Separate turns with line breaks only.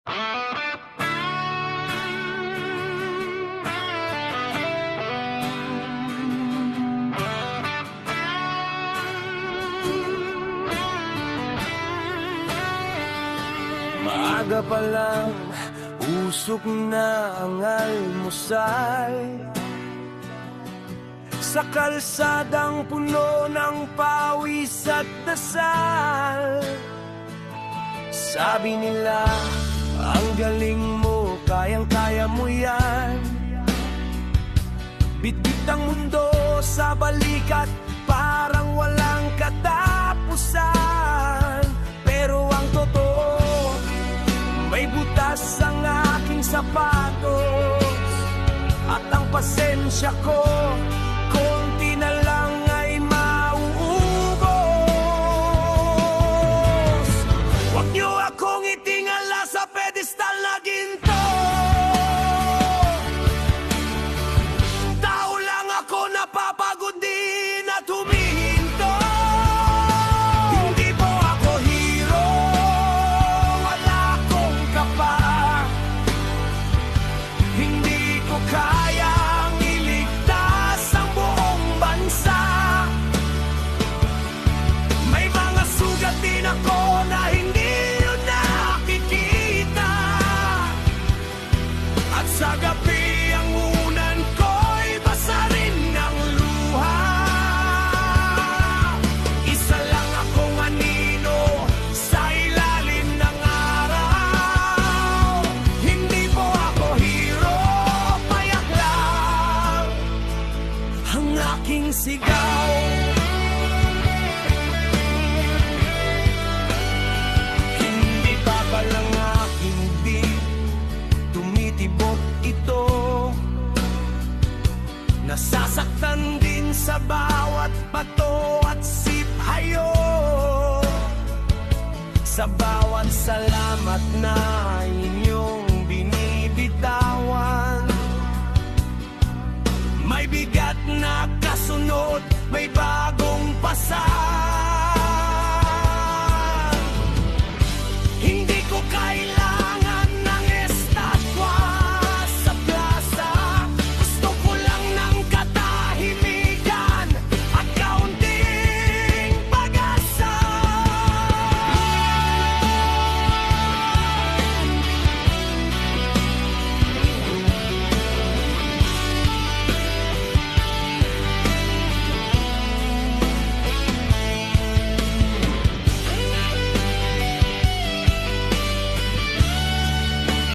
Maaga pa lang, usok na ang almusal. Sa kalsadang puno ng pawis at dasal. Sabi nila, ang galing mo, kayang-kaya mo yan. Bitbit ang mundo sa balikat, parang walang katapusan. Pero ang totoo, may butas ang aking sapatos. At ang pasensya ko, konti na lang ay mauubos. Huwag niyo akong itingala sa pedestal na ginto. Tao lang ako, napapagod din at humihinto. Hindi po ako hero, wala akong kapa. Hindi ko kayang iligtas ang buong bansa. May mga sugat din ako na hindi yun nakikita. At sa gabi ang unan ko'y basa rin ng luha. Isa lang akong anino sa ilalim ng araw. Hindi po ako hero, payak lang ang aking sigaw. Hindi pa palang aking di tumitibok ito. Nasasaktan din sa bawat bato at siphayo. Sa bawat salamat na